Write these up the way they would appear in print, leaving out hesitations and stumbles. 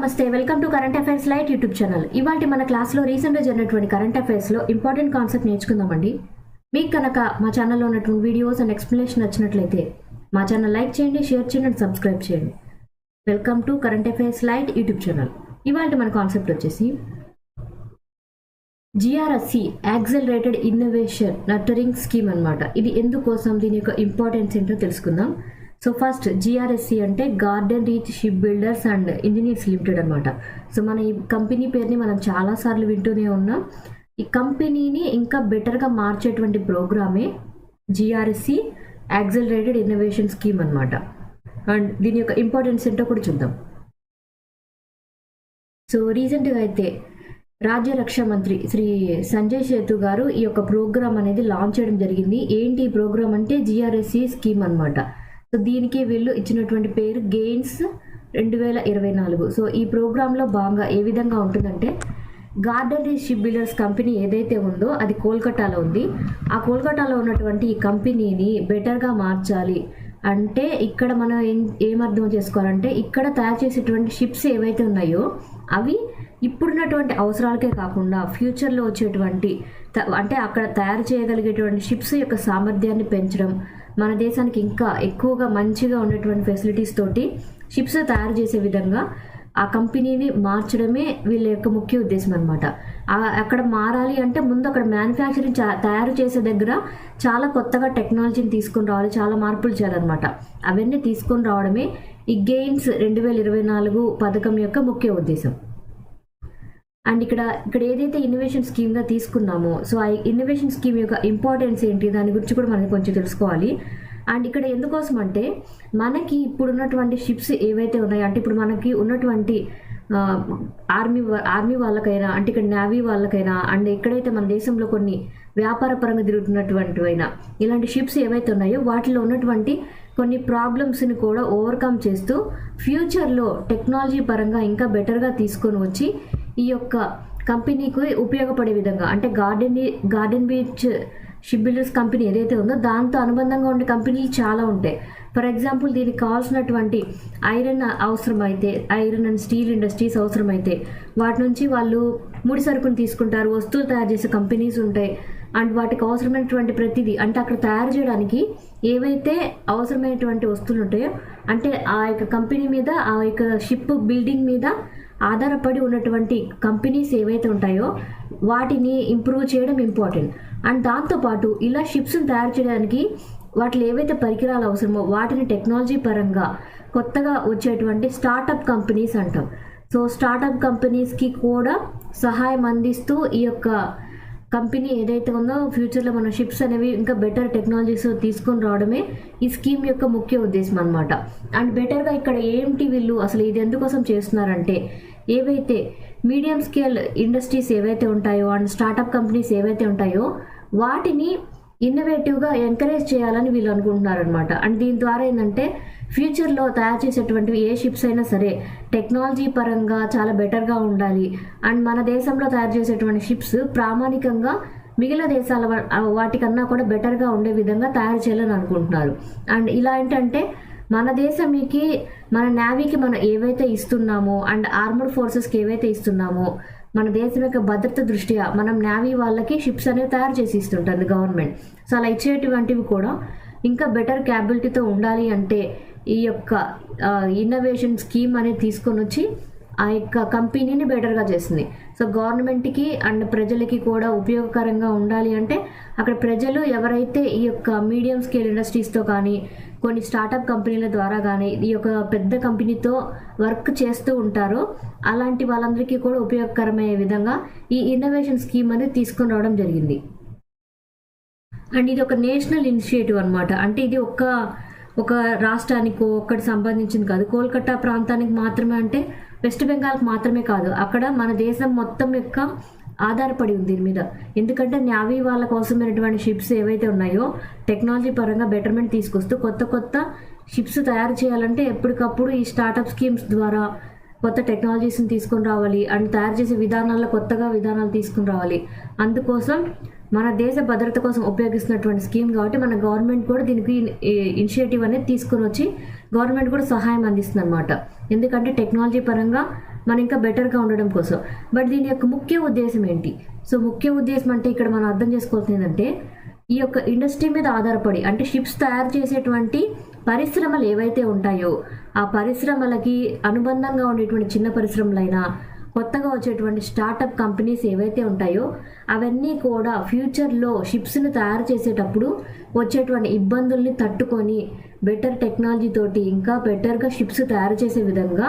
నమస్తే, welcome to current affairs light YouTube channel. ఇవాళ మన క్లాస్లో రీసెంట్గా జరిగినటువంటి కరెంట్ అఫైర్స్లో ఇంపార్టెంట్ కాన్సెప్ట్ నేర్చుకుందామండి. మీకు కనుక మా ఛానల్లో ఉన్నటువంటి వీడియోస్ అండ్ ఎక్స్ప్లెనేషన్ నచ్చినట్లయితే మా ఛానల్ లైక్ చేయండి, షేర్ చేయండి అండ్ సబ్స్క్రైబ్ చేయండి. Welcome to current affairs light YouTube channel. ఇవాళ మన కాన్సెప్ట్ వచ్చేసి జిఆర్ఎస్సి యాక్సెలరేటెడ్ ఇన్నోవేషన్ నర్చరింగ్ స్కీమ్ అనమాట. ఇది ఎందుకోసం, దీని యొక్క ఇంపార్టెన్స్ ఏంటో తెలుసుకుందాం. సో ఫస్ట్ జిఆర్ఎస్సి అంటే garden reach ship builders and engineers limited అనమాట. సో మన ఈ కంపెనీ పేరుని మనం చాలాసార్లు వింటూనే ఉన్నాం. ఈ కంపెనీని ఇంకా బెటర్గా మార్చేటువంటి ప్రోగ్రామే జిఆర్ఎస్సి యాక్సెలరేటెడ్ ఇన్నోవేషన్ స్కీమ్ అనమాట. అండ్ దీని యొక్క ఇంపార్టెన్స్ ఏంటో కూడా చూద్దాం. సో రీసెంట్గా అయితే రాజ్య రక్షా మంత్రి శ్రీ సంజయ్ సేతు గారు ఈ యొక్క ప్రోగ్రామ్ అనేది లాంచ్ చేయడం జరిగింది. ఏంటి ఈ ప్రోగ్రామ్ అంటే జిఆర్ఎస్సి స్కీమ్ అనమాట. సో దీనికి వీళ్ళు ఇచ్చినటువంటి పేరు గెయిన్స్ 2024. సో ఈ ప్రోగ్రాంలో భాగంగా ఏ విధంగా ఉంటుందంటే, garden reach ship builders company ఏదైతే ఉందో అది కోల్కతాలో ఉంది. ఆ కోల్కతాలో ఉన్నటువంటి ఈ కంపెనీని బెటర్గా మార్చాలి అంటే ఇక్కడ మనం ఏం అర్థం చేసుకోవాలంటే, ఇక్కడ తయారు చేసేటువంటి షిప్స్ ఏవైతే ఉన్నాయో అవి ఇప్పుడున్నటువంటి అవసరాలకే కాకుండా ఫ్యూచర్లో వచ్చేటువంటి అంటే అక్కడ తయారు చేయగలిగేటువంటి షిప్స్ యొక్క సామర్థ్యాన్ని పెంచడం, మన దేశానికి ఇంకా ఎక్కువగా మంచిగా ఉన్నటువంటి ఫెసిలిటీస్ తోటి షిప్స్ తయారు చేసే విధంగా ఆ కంపెనీని మార్చడమే వీళ్ళ యొక్క ముఖ్య ఉద్దేశం అనమాట. అక్కడ మారాలి అంటే ముందు అక్కడ మ్యానుఫ్యాక్చరింగ్ తయారు చేసే దగ్గర చాలా కొత్తగా టెక్నాలజీని తీసుకొని రావాలి, చాలా మార్పులు చేయాలన్నమాట. అవన్నీ తీసుకొని రావడమే ఈ గెయిన్స్ 2024 పథకం యొక్క ముఖ్య ఉద్దేశం. అండ్ ఇక్కడ ఏదైతే ఇన్నోవేషన్ స్కీమ్గా తీసుకున్నామో, సో ఆ ఇన్నోవేషన్ స్కీమ్ యొక్క ఇంపార్టెన్స్ ఏంటి, దాని గురించి కూడా మనం కొంచెం తెలుసుకోవాలి. అండ్ ఇక్కడ ఎందుకోసం అంటే, మనకి ఇప్పుడు ఉన్నటువంటి షిప్స్ ఏవైతే ఉన్నాయో, అంటే ఇప్పుడు మనకి ఉన్నటువంటి ఆర్మీ వాళ్ళకైనా, అంటే ఇక్కడ నేవీ వాళ్ళకైనా, అండ్ ఎక్కడైతే మన దేశంలో కొన్ని వ్యాపార పరంగా తిరుగుతున్నటువంటివైనా ఇలాంటి షిప్స్ ఏవైతే ఉన్నాయో వాటిలో ఉన్నటువంటి కొన్ని ప్రాబ్లమ్స్ని కూడా ఓవర్కమ్ చేస్తూ ఫ్యూచర్లో టెక్నాలజీ పరంగా ఇంకా తీసుకొని వచ్చి ఈ యొక్క కంపెనీకి ఉపయోగపడే విధంగా, అంటే garden reach ship builders company ఏదైతే ఉందో దాంతో అనుబంధంగా ఉండే కంపెనీలు చాలా ఉంటాయి. ఫర్ ఎగ్జాంపుల్ దీనికి కావాల్సినటువంటి ఐరన్ అవసరమైతే, ఐరన్ అండ్ స్టీల్ ఇండస్ట్రీస్ అవసరమైతే వాటి నుంచి వాళ్ళు ముడి సరుకుని తీసుకుంటారు, వస్తువులు తయారు చేసే కంపెనీస్ ఉంటాయి. అండ్ వాటికి అవసరమైనటువంటి ప్రతిదీ, అంటే అక్కడ తయారు చేయడానికి ఏవైతే అవసరమైనటువంటి వస్తువులు ఉంటాయో, అంటే ఆ యొక్క కంపెనీ మీద, ఆ యొక్క షిప్ బిల్డింగ్ మీద ఆధారపడి ఉన్నటువంటి కంపెనీస్ ఏవైతే ఉంటాయో వాటిని ఇంప్రూవ్ చేయడం ఇంపార్టెంట్. అండ్ దాంతోపాటు ఇలా షిప్స్ని తయారు చేయడానికి వాటిలో ఏవైతే పరికరాలు అవసరమో వాటిని టెక్నాలజీ పరంగా కొత్తగా వచ్చేటువంటి స్టార్టప్ కంపెనీస్ అంటాం. సో స్టార్టప్ కంపెనీస్కి కూడా సహాయం అందిస్తూ ఈ యొక్క కంపెనీ ఏదైతే ఉందో ఫ్యూచర్లో మన షిప్స్ అనేవి ఇంకా బెటర్ టెక్నాలజీస్ తీసుకొని రావడమే ఈ స్కీమ్ యొక్క ముఖ్య ఉద్దేశం అనమాట. అండ్ బెటర్గా ఇక్కడ ఏంటి వీళ్ళు అసలు ఇది ఎందుకోసం చేస్తున్నారంటే, ఏవైతే మీడియం స్కేల్ ఇండస్ట్రీస్ ఏవైతే ఉంటాయో అండ్ స్టార్టప్ కంపెనీస్ ఏవైతే ఉంటాయో వాటిని ఇన్నోవేటివ్గా ఎంకరేజ్ చేయాలని వీళ్ళు అనుకుంటున్నారనమాట. అండ్ దీని ద్వారా ఏంటంటే, ఫ్యూచర్లో తయారు చేసేటువంటివి ఏ షిప్స్ అయినా సరే టెక్నాలజీ పరంగా చాలా బెటర్గా ఉండాలి. అండ్ మన దేశంలో తయారు చేసేటువంటి షిప్స్ ప్రామాణికంగా మిగిలిన దేశాల వాటికన్నా కూడా బెటర్గా ఉండే విధంగా తయారు చేయాలని అనుకుంటున్నారు. అండ్ ఇలా ఏంటంటే, మన దేశానికి, మన నేవీకి మనం ఏవైతే ఇస్తున్నామో అండ్ ఆర్మర్డ్ ఫోర్సెస్కి ఏవైతే ఇస్తున్నామో, మన దేశం యొక్క భద్రత దృష్ట్యా మనం నేవీ వాళ్ళకి షిప్స్ అనేవి తయారు చేసి ఇస్తుంటుంది గవర్నమెంట్. సో అలా ఇచ్చేటువంటివి కూడా ఇంకా బెటర్ క్యాపబిలిటీతో ఉండాలి అంటే ఈ యొక్క ఇన్నోవేషన్ స్కీమ్ అనేది తీసుకొని వచ్చి ఆ యొక్క కంపెనీని బెటర్గా చేస్తుంది. సో గవర్నమెంట్కి అండ్ ప్రజలకి కూడా ఉపయోగకరంగా ఉండాలి అంటే, అక్కడ ప్రజలు ఎవరైతే ఈ యొక్క మీడియం స్కేల్ ఇండస్ట్రీస్తో కానీ కొన్ని స్టార్టప్ కంపెనీల ద్వారా కానీ ఈ యొక్క పెద్ద కంపెనీతో వర్క్ చేస్తూ ఉంటారో అలాంటి వాళ్ళందరికీ కూడా ఉపయోగకరమయ్యే విధంగా ఈ ఇన్నోవేషన్ స్కీమ్ అనేది తీసుకొని రావడం జరిగింది. అండ్ ఇది ఒక నేషనల్ ఇనిషియేటివ్ అనమాట. అంటే ఇది ఒక రాష్ట్రానికి ఒక్కటి సంబంధించింది కాదు, కోల్కతా ప్రాంతానికి మాత్రమే, అంటే వెస్ట్ బెంగాల్కి మాత్రమే కాదు, అక్కడ మన దేశం మొత్తం యొక్క ఆధారపడి ఉంది దీని మీద. ఎందుకంటే నేవీ వాళ్ళ కోసమైనటువంటి షిప్స్ ఏవైతే ఉన్నాయో టెక్నాలజీ పరంగా బెటర్మెంట్ తీసుకొస్తూ కొత్త షిప్స్ తయారు చేయాలంటే ఎప్పటికప్పుడు ఈ స్టార్టప్ స్కీమ్స్ ద్వారా కొత్త టెక్నాలజీస్ని తీసుకొని రావాలి. అండ్ తయారు చేసే విధానాల్లో కొత్తగా విధానాలు తీసుకుని రావాలి. అందుకోసం మన దేశ భద్రత కోసం ఉపయోగిస్తున్నటువంటి స్కీమ్ కాబట్టి మన గవర్నమెంట్ కూడా దీనికి ఇనిషియేటివ్ అనేది తీసుకొని వచ్చి గవర్నమెంట్ కూడా సహాయం అందిస్తుంది అనమాట. ఎందుకంటే టెక్నాలజీ పరంగా మనం ఇంకా బెటర్గా ఉండడం కోసం. బట్ దీని యొక్క ముఖ్య ఉద్దేశం ఏంటి? సో ముఖ్య ఉద్దేశం అంటే ఇక్కడ మనం అర్థం చేసుకోవాల్సింది ఏంటంటే, ఈ యొక్క ఇండస్ట్రీ మీద ఆధారపడి అంటే షిప్స్ తయారు చేసేటువంటి పరిశ్రమలు ఏవైతే ఉంటాయో ఆ పరిశ్రమలకి అనుబంధంగా ఉండేటువంటి చిన్న పరిశ్రమలైనా కొత్తగా వచ్చేటువంటి స్టార్టప్ కంపెనీస్ ఏవైతే ఉంటాయో అవన్నీ కూడా ఫ్యూచర్లో షిప్స్ని తయారు చేసేటప్పుడు వచ్చేటువంటి ఇబ్బందుల్ని తట్టుకొని బెటర్ టెక్నాలజీ తోటి ఇంకా బెటర్గా షిప్స్ తయారు చేసే విధంగా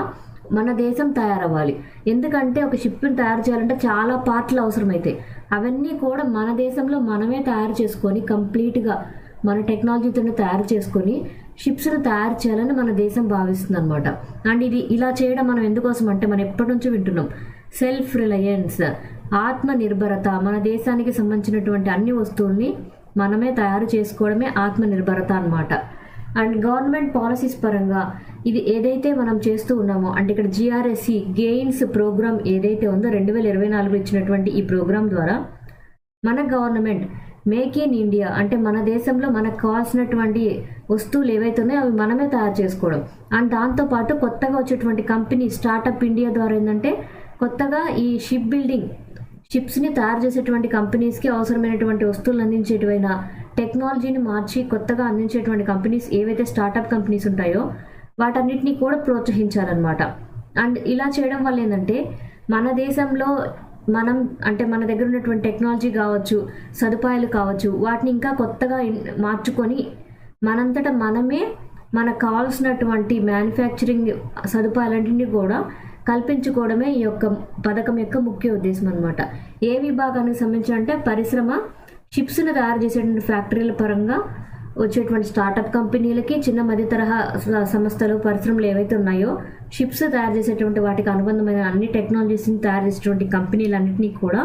మన దేశం తయారవ్వాలి. ఎందుకంటే ఒక షిప్ని తయారు చేయాలంటే చాలా పార్ట్లు అవసరమైతాయి. అవన్నీ కూడా మన దేశంలో మనమే తయారు చేసుకొని కంప్లీట్గా మన టెక్నాలజీతోనే తయారు చేసుకొని షిప్స్ను తయారు చేయాలని మన దేశం భావిస్తుంది అనమాట. అండ్ ఇది ఇలా చేయడం మనం ఎందుకోసం అంటే, మనం ఎప్పటి నుంచో వింటున్నాం సెల్ఫ్ రిలయన్స్, ఆత్మ నిర్భరత. మన దేశానికి సంబంధించినటువంటి అన్ని వస్తువుల్ని మనమే తయారు చేసుకోవడమే ఆత్మ నిర్భరత అనమాట. అండ్ గవర్నమెంట్ పాలసీస్ పరంగా ఇది ఏదైతే మనం చేస్తూ ఉన్నామో అంటే ఇక్కడ జిఆర్ఎస్సి గెయిన్స్ ప్రోగ్రామ్ ఏదైతే ఉందో 2024 ఇచ్చినటువంటి ఈ ప్రోగ్రామ్ ద్వారా మన గవర్నమెంట్ మేక్ ఇన్ ఇండియా అంటే మన దేశంలో మనకు కావాల్సినటువంటి వస్తువులు ఏవైతే ఉన్నాయో అవి మనమే తయారు చేసుకోవడం. అండ్ దాంతోపాటు కొత్తగా వచ్చేటువంటి కంపెనీ స్టార్టప్ ఇండియా ద్వారా ఏంటంటే కొత్తగా ఈ షిప్ బిల్డింగ్ షిప్స్ని తయారు చేసేటువంటి కంపెనీస్కి అవసరమైనటువంటి వస్తువులు అందించేటువంటి టెక్నాలజీని మార్చి కొత్తగా అందించేటువంటి కంపెనీస్ ఏవైతే స్టార్టప్ కంపెనీస్ ఉంటాయో వాటన్నిటిని కూడా ప్రోత్సహించాలన్నమాట. అండ్ ఇలా చేయడం వల్ల ఏంటంటే మన దేశంలో మనం అంటే మన దగ్గర ఉన్నటువంటి టెక్నాలజీ కావచ్చు, సదుపాయాలు కావచ్చు, వాటిని ఇంకా కొత్తగా మార్చుకొని మనంతటా మనమే మనకు కావాల్సినటువంటి మ్యానుఫ్యాక్చరింగ్ సదుపాయాలన్నింటినీ కూడా కల్పించుకోవడమే ఈ యొక్క పథకం యొక్క ముఖ్య ఉద్దేశం అనమాట. ఏ విభాగానికి సంబంధించి అంటే పరిశ్రమ షిప్స్ని తయారు చేసేటువంటి ఫ్యాక్టరీల పరంగా వచ్చేటువంటి స్టార్టప్ కంపెనీలకి, చిన్న మధ్య తరహా సంస్థలు పరిశ్రమలు ఏవైతే ఉన్నాయో షిప్స్ తయారు చేసేటువంటి వాటికి అనుబంధమైన అన్ని టెక్నాలజీస్ని తయారు చేసేటువంటి కంపెనీలన్నింటినీ కూడా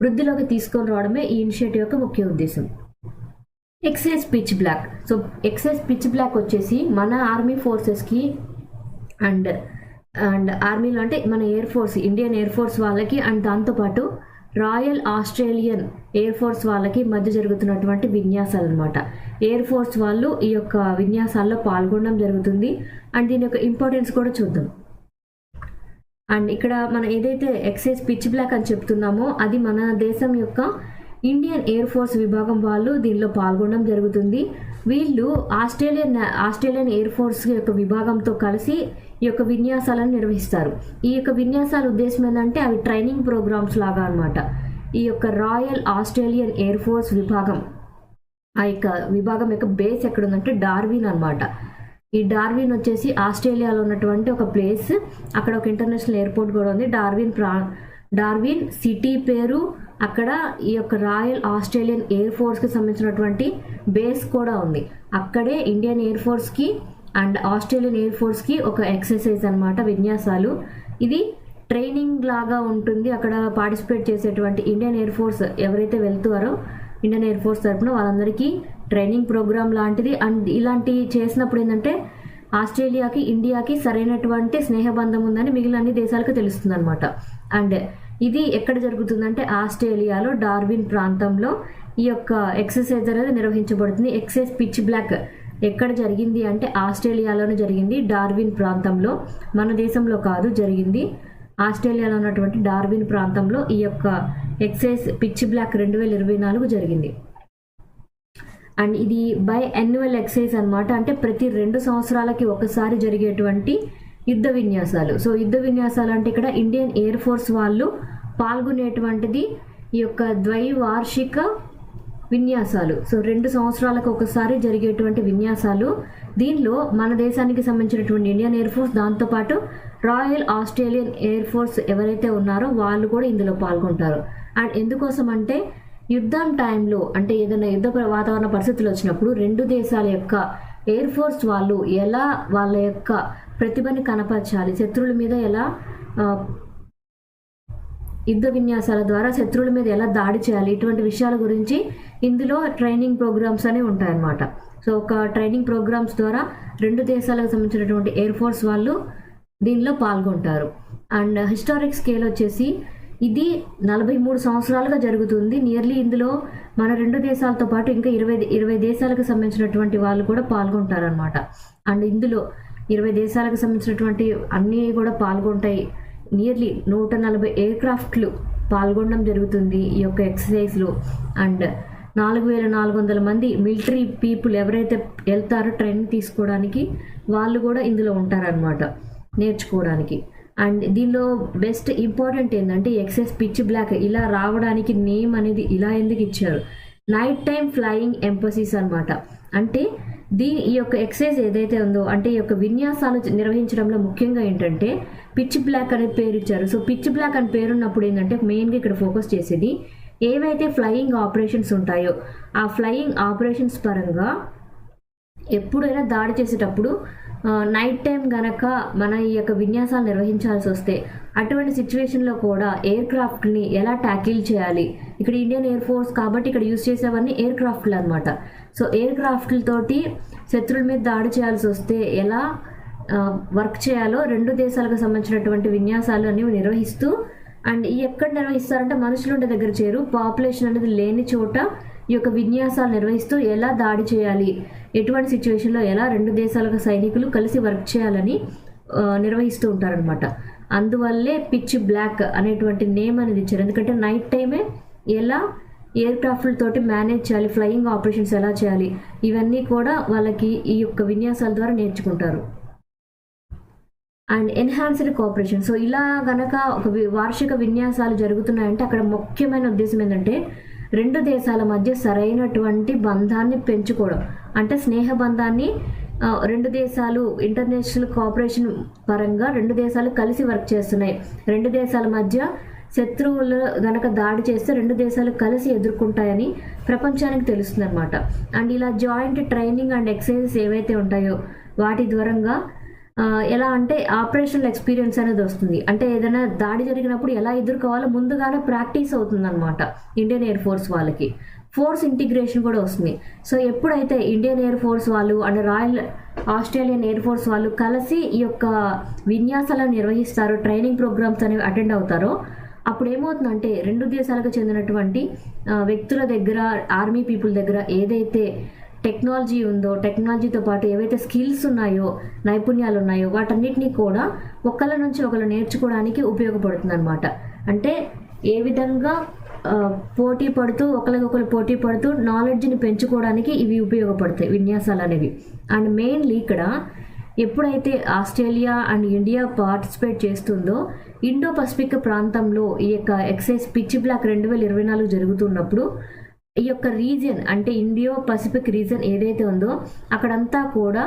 వృద్ధిలోకి తీసుకొని రావడమే ఈ ఇనిషియేటివ్ యొక్క ముఖ్య ఉద్దేశం. Exercise pitch black. So exercise pitch black వచ్చేసి మన ఆర్మీ ఫోర్సెస్కి అండ్ ఆర్మీలో అంటే మన air force, Indian air force వాళ్ళకి అండ్ దాంతోపాటు రాయల్ ఆస్ట్రేలియన్ ఎయిర్ ఫోర్స్ వాళ్ళకి మధ్య జరుగుతున్నటువంటి విన్యాసాలు అనమాట. ఎయిర్ ఫోర్స్ వాళ్ళు ఈ యొక్క విన్యాసాల్లో పాల్గొనడం జరుగుతుంది. అండ్ దీని యొక్క ఇంపార్టెన్స్ కూడా చూద్దాం. అండ్ ఇక్కడ మనం ఏదైతే ఎక్సైజ్ పిచ్ బ్లాక్ అని చెప్తున్నామో అది మన దేశం యొక్క ఇండియన్ ఎయిర్ ఫోర్స్ విభాగం వాళ్ళు దీనిలో పాల్గొనడం జరుగుతుంది. వీళ్ళు ఆస్ట్రేలియన్ ఎయిర్ ఫోర్స్ యొక్క విభాగంతో కలిసి ఈ యొక్క విన్యాసాలను నిర్వహిస్తారు. ఈ యొక్క విన్యాసాల ఉద్దేశం ఏంటంటే అవి ట్రైనింగ్ ప్రోగ్రామ్స్ లాగా అనమాట. ఈ యొక్క రాయల్ ఆస్ట్రేలియన్ ఎయిర్ ఫోర్స్ విభాగం ఆ యొక్క విభాగం యొక్క బేస్ ఎక్కడ ఉందంటే డార్విన్ అనమాట. ఈ డార్విన్ వచ్చేసి ఆస్ట్రేలియాలో ఉన్నటువంటి ఒక ప్లేస్. అక్కడ ఒక ఇంటర్నేషనల్ ఎయిర్పోర్ట్ కూడా ఉంది. డార్విన్ సిటీ పేరు అక్కడ ఈ యొక్క రాయల్ ఆస్ట్రేలియన్ ఎయిర్ ఫోర్స్కి సంబంధించినటువంటి బేస్ కూడా ఉంది. అక్కడే ఇండియన్ ఎయిర్ ఫోర్స్కి అండ్ ఆస్ట్రేలియన్ ఎయిర్ ఫోర్స్కి ఒక ఎక్సర్సైజ్ అనమాట, విన్యాసాలు. ఇది ట్రైనింగ్ లాగా ఉంటుంది. అక్కడ పార్టిసిపేట్ చేసేటువంటి ఇండియన్ ఎయిర్ ఫోర్స్ ఎవరైతే వెళ్తారో ఇండియన్ ఎయిర్ ఫోర్స్ తరఫున వాళ్ళందరికీ ట్రైనింగ్ ప్రోగ్రామ్ లాంటిది. అండ్ ఇలాంటివి చేసినప్పుడు ఏంటంటే ఆస్ట్రేలియాకి ఇండియాకి సరైనటువంటి స్నేహబంధం ఉందని మిగిలిన అన్ని దేశాలకు తెలుస్తుంది అనమాట. అండ్ ఇది ఎక్కడ జరుగుతుందంటే ఆస్ట్రేలియాలో డార్విన్ ప్రాంతంలో ఈ యొక్క ఎక్సర్సైజ్ అనేది నిర్వహించబడుతుంది. ఎక్సైజ్ పిచ్ బ్లాక్ ఎక్కడ జరిగింది అంటే ఆస్ట్రేలియాలోనే జరిగింది, డార్విన్ ప్రాంతంలో. మన దేశంలో కాదు జరిగింది, ఆస్ట్రేలియాలో ఉన్నటువంటి డార్విన్ ప్రాంతంలో ఈ యొక్క ఎక్సైజ్ పిచ్ బ్లాక్ 2024 జరిగింది. అండ్ ఇది బై యాన్యువల్ ఎక్సైజ్ అనమాట. అంటే ప్రతి 2 సంవత్సరాలకి ఒకసారి జరిగేటువంటి యుద్ధ విన్యాసాలు. సో యుద్ధ విన్యాసాలు అంటే ఇక్కడ ఇండియన్ ఎయిర్ ఫోర్స్ వాళ్ళు పాల్గొనేటువంటిది ఈ యొక్క ద్వైవార్షిక విన్యాసాలు. సో 2 సంవత్సరాలకు ఒకసారి జరిగేటువంటి విన్యాసాలు. దీనిలో మన దేశానికి సంబంధించినటువంటి ఇండియన్ ఎయిర్ ఫోర్స్, దాంతోపాటు రాయల్ ఆస్ట్రేలియన్ ఎయిర్ ఫోర్స్ ఎవరైతే ఉన్నారో వాళ్ళు కూడా ఇందులో పాల్గొంటారు. అండ్ ఎందుకోసం అంటే యుద్ధం టైంలో అంటే ఏదైనా యుద్ధ వాతావరణ పరిస్థితులు వచ్చినప్పుడు 2 దేశాల యొక్క ఎయిర్ ఫోర్స్ వాళ్ళు ఎలా వాళ్ళ యొక్క ప్రతిభని కనపరచాలి, శత్రువుల మీద ఎలా యుద్ధ విన్యాసాల ద్వారా శత్రువుల మీద ఎలా దాడి చేయాలి, ఇటువంటి విషయాల గురించి ఇందులో ట్రైనింగ్ ప్రోగ్రామ్స్ అనేవి ఉంటాయన్నమాట. సో ఒక ట్రైనింగ్ ప్రోగ్రామ్స్ ద్వారా 2 దేశాలకు సంబంధించినటువంటి ఎయిర్ ఫోర్స్ వాళ్ళు దీనిలో పాల్గొంటారు. అండ్ హిస్టారిక్ స్కేల్ వచ్చేసి ఇది 43 సంవత్సరాలుగా జరుగుతుంది. నియర్లీ ఇందులో మన 2 దేశాలతో పాటు ఇంకా 20 దేశాలకు సంబంధించినటువంటి వాళ్ళు కూడా పాల్గొంటారనమాట. అండ్ ఇందులో 20 దేశాలకు సంబంధించినటువంటి అన్నీ కూడా పాల్గొంటాయి. నియర్లీ 140 ఎయిర్ క్రాఫ్ట్లు పాల్గొనడం జరుగుతుంది ఈ యొక్క ఎక్సర్సైజ్లో. అండ్ 4400 మంది మిలిటరీ పీపుల్ ఎవరైతే వెళ్తారో ట్రైనింగ్ తీసుకోవడానికి వాళ్ళు కూడా ఇందులో ఉంటారనమాట నేర్చుకోవడానికి. అండ్ దీనిలో బెస్ట్ ఇంపార్టెంట్ ఏంటంటే ఎక్సైజ్ పిచ్ బ్లాక్ ఇలా రావడానికి నేమ్ అనేది ఇలా ఎందుకు ఇచ్చారు, నైట్ టైం ఫ్లయింగ్ ఎంపసిస్ అనమాట. అంటే ఈ యొక్క ఎక్సైజ్ ఏదైతే ఉందో అంటే ఈ యొక్క విన్యాసాలు నిర్వహించడంలో ముఖ్యంగా ఏంటంటే పిచ్ బ్లాక్ అనే పేరు ఇచ్చారు. సో పిచ్ బ్లాక్ అని పేరున్నప్పుడు ఏంటంటే మెయిన్గా ఇక్కడ ఫోకస్ చేసేది ఏవైతే ఫ్లయింగ్ ఆపరేషన్స్ ఉంటాయో ఆ ఫ్లయింగ్ ఆపరేషన్స్ పరంగా ఎప్పుడైనా దాడి చేసేటప్పుడు నైట్ టైం గనక మన ఈ యొక్క విన్యాసాలు నిర్వహించాల్సి వస్తే అటువంటి సిచ్యువేషన్లో కూడా ఎయిర్ క్రాఫ్ట్ని ఎలా ట్యాకిల్ చేయాలి, ఇక్కడ ఇండియన్ ఎయిర్ ఫోర్స్ కాబట్టి ఇక్కడ యూజ్ చేసేవన్నీ ఎయిర్ క్రాఫ్ట్లు అనమాట. సో ఎయిర్ క్రాఫ్ట్లతోటి శత్రువుల మీద దాడి చేయాల్సి వస్తే ఎలా వర్క్ చేయాలో 2 దేశాలకు సంబంధించినటువంటి విన్యాసాలు అనేవి నిర్వహిస్తూ, అండ్ ఎక్కడ నిర్వహిస్తారంటే మనుషులు ఉండే దగ్గర చేరు పాపులేషన్ అనేది లేని చోట ఈ యొక్క విన్యాసాలు నిర్వహిస్తూ ఎలా దాడి చేయాలి, ఎటువంటి సిచ్యువేషన్లో ఎలా 2 దేశాలకు సైనికులు కలిసి వర్క్ చేయాలని నిర్వహిస్తూ ఉంటారనమాట. అందువల్లే పిచ్ బ్లాక్ అనేటువంటి నేమ్ అనేది ఇచ్చారు. ఎందుకంటే నైట్ టైమే ఎలా ఎయిర్ క్రాఫ్ట్లతోటి మేనేజ్ చేయాలి, ఫ్లయింగ్ ఆపరేషన్స్ ఎలా చేయాలి, ఇవన్నీ కూడా వాళ్ళకి ఈ యొక్క విన్యాసాల ద్వారా నేర్చుకుంటారు. And enhanced cooperation. సో ఇలా గనక ఒక వార్షిక విన్యాసాలు జరుగుతున్నాయంటే అక్కడ ముఖ్యమైన ఉద్దేశం ఏంటంటే 2 దేశాల మధ్య సరైనటువంటి బంధాన్ని పెంచుకోవడం. అంటే స్నేహ బంధాన్ని 2 దేశాలు ఇంటర్నేషనల్ కోఆపరేషన్ పరంగా 2 దేశాలు కలిసి వర్క్ చేస్తున్నాయి. 2 దేశాల మధ్య శత్రువులు గనక దాడి చేస్తే 2 దేశాలు కలిసి ఎదుర్కొంటాయని ప్రపంచానికి తెలుస్తుంది అనమాట. అండ్ ఇలా జాయింట్ ట్రైనింగ్ అండ్ ఎక్సర్సైజెస్ ఏవైతే ఉంటాయో వాటి ద్వారంగా ఎలా అంటే ఆపరేషనల్ ఎక్స్పీరియన్స్ అనేది వస్తుంది. అంటే ఏదైనా దాడి జరిగినప్పుడు ఎలా ఎదుర్కోవాలో ముందుగానే ప్రాక్టీస్ అవుతుంది అనమాట ఇండియన్ ఎయిర్ ఫోర్స్ వాళ్ళకి. ఫోర్స్ ఇంటిగ్రేషన్ కూడా వస్తుంది. సో ఎప్పుడైతే ఇండియన్ ఎయిర్ ఫోర్స్ వాళ్ళు and royal Australian air force వాళ్ళు కలిసి ఈ యొక్క విన్యాసాలను నిర్వహిస్తారో, ట్రైనింగ్ ప్రోగ్రామ్స్ అనేవి అటెండ్ అవుతారో, అప్పుడు ఏమవుతుందంటే 2 దేశాలకు చెందినటువంటి వ్యక్తుల దగ్గర, ఆర్మీ పీపుల్ దగ్గర ఏదైతే టెక్నాలజీ ఉందో, టెక్నాలజీతో పాటు ఏవైతే స్కిల్స్ ఉన్నాయో, నైపుణ్యాలు ఉన్నాయో వాటన్నిటినీ కూడా ఒకళ్ళ నుంచి ఒకళ్ళు నేర్చుకోవడానికి ఉపయోగపడుతుంది అనమాట. అంటే ఏ విధంగా పోటీ పడుతూ ఒకరికొకరు పోటీ పడుతూ నాలెడ్జ్ని పెంచుకోవడానికి ఇవి ఉపయోగపడతాయి విన్యాసాలు అనేవి. అండ్ మెయిన్లీ ఇక్కడ ఎప్పుడైతే ఆస్ట్రేలియా అండ్ ఇండియా పార్టిసిపేట్ చేస్తుందో ఇండో పసిఫిక్ ప్రాంతంలో ఈ యొక్క ఎక్సైజ్ పిచ్ బ్లాక్ 2024 జరుగుతున్నప్పుడు ఈ యొక్క రీజియన్ అంటే ఇండియో పసిఫిక్ రీజియన్ ఏదైతే ఉందో అక్కడంతా కూడా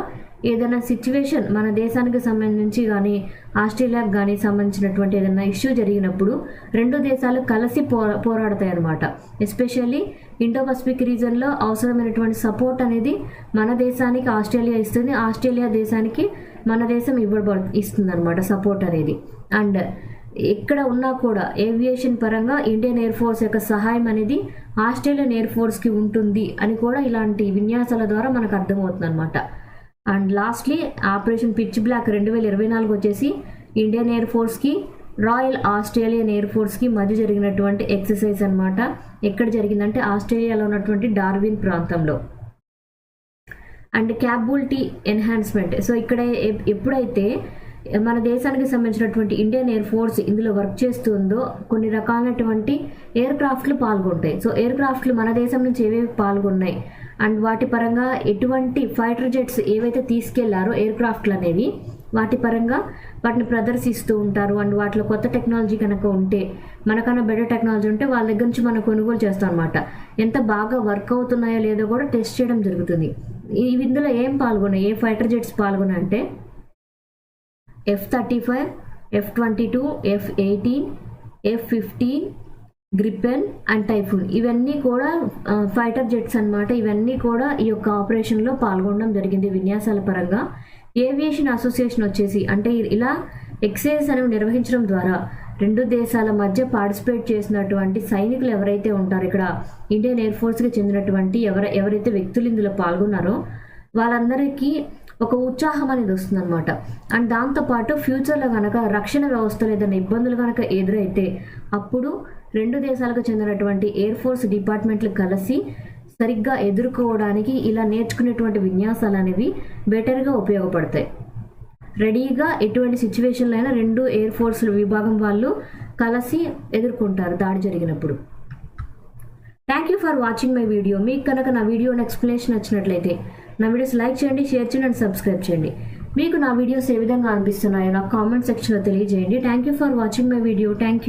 ఏదైనా సిచ్యువేషన్ మన దేశానికి సంబంధించి కానీ ఆస్ట్రేలియాకి కానీ సంబంధించినటువంటి ఏదైనా ఇష్యూ జరిగినప్పుడు 2 దేశాలు కలిసి పోరాడతాయి అన్నమాట. ఎస్పెషల్లీ ఇండో పసిఫిక్ రీజియన్లో అవసరమైనటువంటి సపోర్ట్ అనేది మన దేశానికి ఆస్ట్రేలియా ఇస్తుంది, ఆస్ట్రేలియా దేశానికి మన దేశం ఇస్తుంది అనమాట సపోర్ట్ అనేది. అండ్ ఎక్కడ ఉన్నా కూడా ఏవియేషన్ పరంగా ఇండియన్ ఎయిర్ ఫోర్స్ యొక్క సహాయం అనేది ఆస్ట్రేలియన్ ఎయిర్ ఫోర్స్కి ఉంటుంది అని కూడా ఇలాంటి విన్యాసాల ద్వారా మనకు అర్థమవుతుంది అనమాట. And lastly Operation Pitch Black 2024 వచ్చేసి ఇండియన్ ఎయిర్ ఫోర్స్కి రాయల్ ఆస్ట్రేలియన్ ఎయిర్ ఫోర్స్కి మధ్య జరిగినటువంటి ఎక్సర్సైజ్ అనమాట. ఎక్కడ జరిగిందంటే ఆస్ట్రేలియాలో ఉన్నటువంటి డార్విన్ ప్రాంతంలో. And capability enhancement. సో ఇక్కడ ఎప్పుడైతే మన దేశానికి సంబంధించినటువంటి ఇండియన్ ఎయిర్ ఫోర్స్ ఇందులో వర్క్ చేస్తుందో కొన్ని రకాలైనటువంటి ఎయిర్ క్రాఫ్ట్లు పాల్గొంటాయి. సో ఎయిర్ క్రాఫ్ట్లు మన దేశం నుంచి ఏవేవి పాల్గొన్నాయి అండ్ వాటి పరంగా ఎటువంటి ఫైటర్ జెట్స్ ఏవైతే తీసుకెళ్లారో ఎయిర్ క్రాఫ్ట్లు అనేవి వాటి పరంగా వాటిని ప్రదర్శిస్తూ ఉంటారు. అండ్ వాటిలో కొత్త టెక్నాలజీ కనుక ఉంటే, మనకన్నా బెటర్ టెక్నాలజీ ఉంటే వాళ్ళ దగ్గర నుంచి మనం కొనుగోలు చేస్తాం అనమాట. ఎంత బాగా వర్క్ అవుతున్నాయో లేదో కూడా టెస్ట్ చేయడం జరుగుతుంది. ఇందులో ఏం పాల్గొన్నాయి, ఏ ఫైటర్ జెట్స్ పాల్గొన్నాయి అంటే F-35, F-22, F-18, F-15, Gripen and typhoon ఇవన్నీ కూడా ఫైటర్ జెట్స్ అన్నమాట. ఇవన్నీ కూడా ఈ యొక్క ఆపరేషన్లో పాల్గొనడం జరిగింది విన్యాసాల పరంగా. ఏవియేషన్ అసోసియేషన్ వచ్చేసి అంటే ఇలా ఎక్సైజ్ అనేవి నిర్వహించడం ద్వారా 2 దేశాల మధ్య పార్టిసిపేట్ చేసినటువంటి సైనికులు ఎవరైతే ఉంటారో, ఇక్కడ ఇండియన్ ఎయిర్ ఫోర్స్కి చెందినటువంటి ఎవరైతే వ్యక్తులు ఇందులో పాల్గొన్నారో వాళ్ళందరికీ ఒక ఉత్సాహం అనేది వస్తుంది అనమాట. అండ్ దాంతోపాటు ఫ్యూచర్లో కనుక రక్షణ వ్యవస్థలో ఏదైనా ఇబ్బందులు కనుక ఎదురైతే అప్పుడు 2 దేశాలకు చెందినటువంటి ఎయిర్ ఫోర్స్ డిపార్ట్మెంట్లు కలిసి సరిగ్గా ఎదుర్కోవడానికి ఇలా నేర్చుకునేటువంటి విన్యాసాలు అనేవి బెటర్గా ఉపయోగపడతాయి. రెడీగా ఎటువంటి సిచ్యువేషన్లో అయినా 2 ఎయిర్ ఫోర్స్ విభాగం వాళ్ళు కలిసి ఎదుర్కొంటారు దాడి జరిగినప్పుడు. Thank you for watching my video. మీకు కనుక నా వీడియోని ఎక్స్ప్లెనేషన్ నచ్చినట్లయితే నా వీడియోస్ లైక్ చేయండి, షేర్ చేయండి అండ్ సబ్స్క్రైబ్ చేయండి. మీకు నా వీడియోస్ ఏ విధంగా అనిపిస్తున్నాయో నాకు కామెంట్ సెక్షన్లో తెలియజేయండి. Thank you for watching my video. Thank you.